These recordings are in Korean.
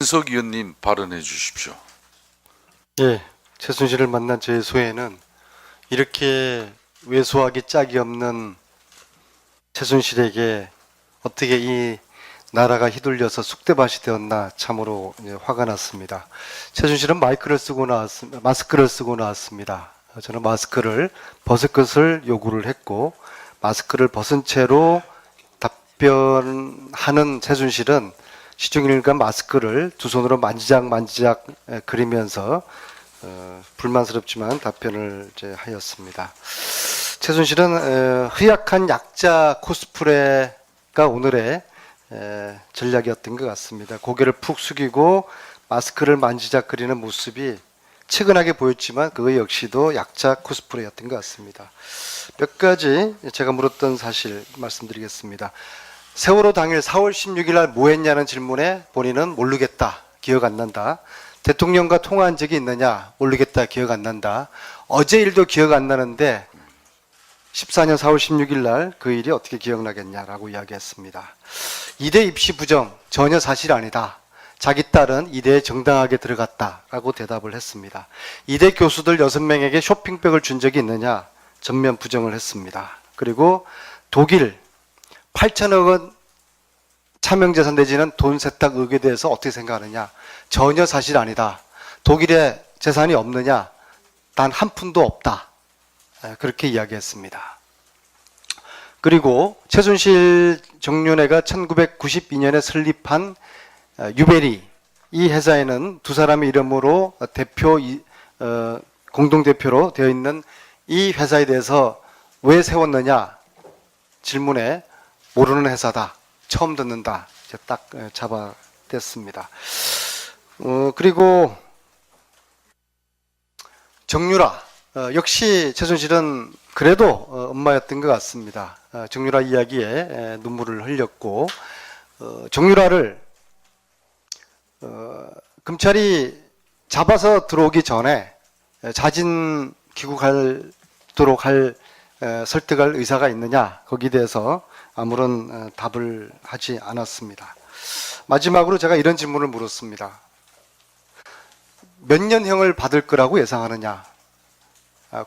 안민석 의원님 발언해 주십시오. 예, 최순실을 만난 제 소회는 이렇게 왜소하기 짝이 없는 최순실에게 어떻게 이 나라가 휘둘려서 쑥대밭이 되었나 참으로 화가 났습니다. 최순실은 마스크를 쓰고 나왔습니다. 저는 마스크를 벗을 것을 요구를 했고, 마스크를 벗은 채로 답변하는 최순실은 시종일관 마스크를 두 손으로 만지작 그리면서 불만스럽지만 답변을 하였습니다. 최순실은 흐약한 약자 코스프레가 오늘의 전략이었던 것 같습니다. 고개를 푹 숙이고 마스크를 만지작거리는 모습이 측은하게 보였지만 그거 역시도 약자 코스프레였던 것 같습니다. 몇 가지 제가 물었던 사실 말씀드리겠습니다. 세월호 당일 4월 16일 날 뭐 했냐는 질문에 본인은 모르겠다, 기억 안 난다. 대통령과 통화한 적이 있느냐, 모르겠다, 기억 안 난다. 어제 일도 기억 안 나는데 14년 4월 16일 날 그 일이 어떻게 기억나겠냐라고 이야기했습니다. 이대 입시 부정 전혀 사실 아니다. 자기 딸은 이대에 정당하게 들어갔다라고 대답을 했습니다. 이대 교수들 6명에게 쇼핑백을 준 적이 있느냐, 전면 부정을 했습니다. 그리고 독일 8천억 원 차명재산 내지는 돈 세탁 의혹에 대해서 어떻게 생각하느냐, 전혀 사실 아니다. 독일에 재산이 없느냐, 단 한 푼도 없다. 그렇게 이야기했습니다. 그리고 최순실 정윤회가 1992년에 설립한 유베리, 이 회사에는 두 사람의 이름으로 공동대표로 되어 있는 이 회사에 대해서 왜 세웠느냐 질문에 모르는 회사다, 처음 듣는다, 이제 딱 잡아댔습니다. 그리고 정유라, 역시 최순실은 그래도 엄마였던 것 같습니다. 정유라 이야기에 눈물을 흘렸고, 정유라를 검찰이 잡아서 들어오기 전에 자진 귀국하도록 설득할 의사가 있느냐, 거기에 대해서 아무런 답을 하지 않았습니다. 마지막으로 제가 이런 질문을 물었습니다. 몇 년형을 받을 거라고 예상하느냐?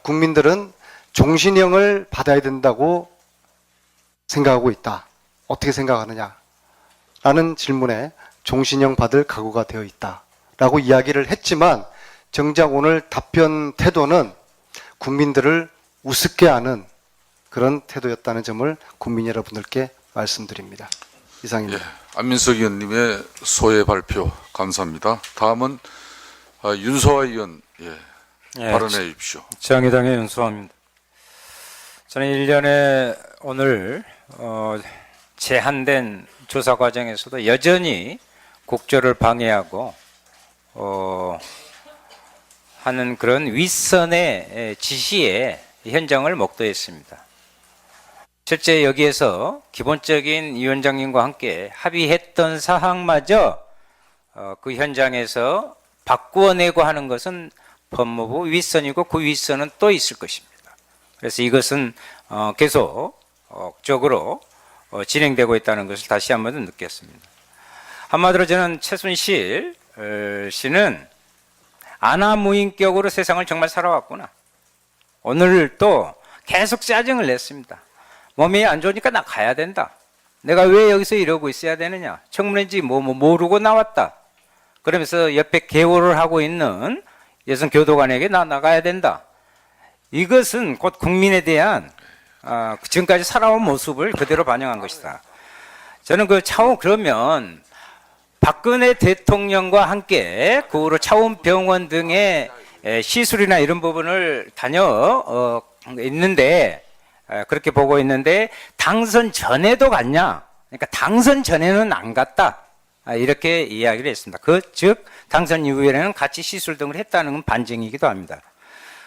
국민들은 종신형을 받아야 된다고 생각하고 있다. 어떻게 생각하느냐? 라는 질문에 종신형 받을 각오가 되어 있다 라고 이야기를 했지만, 정작 오늘 답변 태도는 국민들을 우습게 하는 그런 태도였다는 점을 국민 여러분들께 말씀드립니다. 이상입니다. 예, 안민석 의원님의 소회 발표 감사합니다. 다음은 윤소아 의원 발언해 주십시오. 정의당의 윤수아입니다. 저는 1년에 오늘 제한된 조사 과정에서도 여전히 국조를 방해하고 하는 그런 윗선의 지시에 현장을 목도했습니다. 실제 여기에서 기본적인 위원장님과 함께 합의했던 사항마저 그 현장에서 바꾸어내고 하는 것은 법무부 윗선이고, 그 윗선은 또 있을 것입니다. 그래서 이것은 계속적으로 진행되고 있다는 것을 다시 한번 느꼈습니다. 한마디로 저는 최순실 씨는 아나무인격으로 세상을 정말 살아왔구나. 오늘 또 계속 짜증을 냈습니다. 몸이 안 좋으니까 나 가야 된다. 내가 왜 여기서 이러고 있어야 되느냐. 청문회인지 모르고 나왔다. 그러면서 옆에 개호를 하고 있는 여성 교도관에게 나 나가야 된다. 이것은 곧 국민에 대한 지금까지 살아온 모습을 그대로 반영한 것이다. 저는 차후 그러면 박근혜 대통령과 함께 그 후로 차원병원 등의 시술이나 이런 부분을 다녀 있는데, 그렇게 보고 있는데 당선 전에도 갔냐? 그러니까 당선 전에는 안 갔다. 이렇게 이야기를 했습니다. 즉 당선 이후에는 같이 시술 등을 했다는 건 반증이기도 합니다.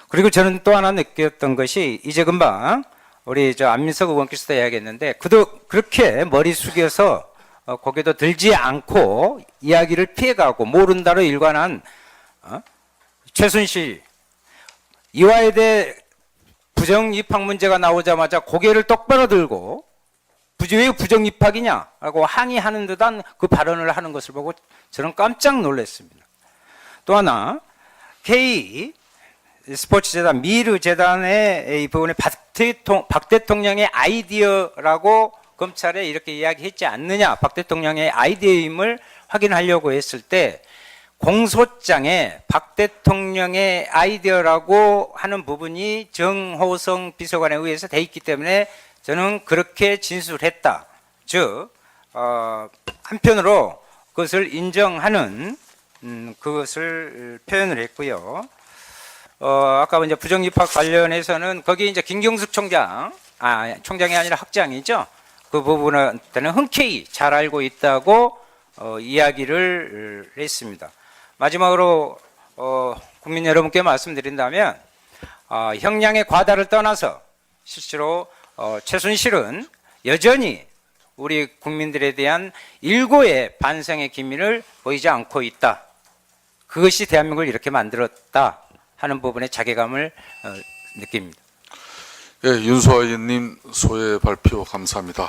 그리고 저는 또 하나 느꼈던 것이, 이제 금방 우리 안민석 의원께서도 이야기했는데, 그도 그렇게 머리 숙여서 고개도 들지 않고 이야기를 피해가고 모른다로 일관한 최순실, 이화여대 부정 입학 문제가 나오자마자 고개를 똑바로 들고 왜 부정 입학이냐라고 항의하는 듯한 그 발언을 하는 것을 보고 저는 깜짝 놀랐습니다. 또 하나 K 스포츠재단 미르재단의 이 부분에 박 대통령의 아이디어라고 검찰에 이렇게 이야기했지 않느냐, 박 대통령의 아이디어임을 확인하려고 했을 때 공소장에 박 대통령의 아이디어라고 하는 부분이 정호성 비서관에 의해서 돼 있기 때문에 저는 그렇게 진술했다. 즉 한편으로 그것을 인정하는 그것을 표현을 했고요. 아까 이제 부정입학 관련해서는 거기 이제 김경숙 총장이 아니라 학장이죠. 그 부분은 흔쾌히 잘 알고 있다고 이야기를 했습니다. 마지막으로 국민 여러분께 말씀드린다면 형량의 과다를 떠나서 실제로 최순실은 여전히 우리 국민들에 대한 일고의 반성의 기미를 보이지 않고 있다. 그것이 대한민국을 이렇게 만들었다 하는 부분에 자괴감을 느낍니다. 예, 윤소아 의원님 소회 발표 감사합니다.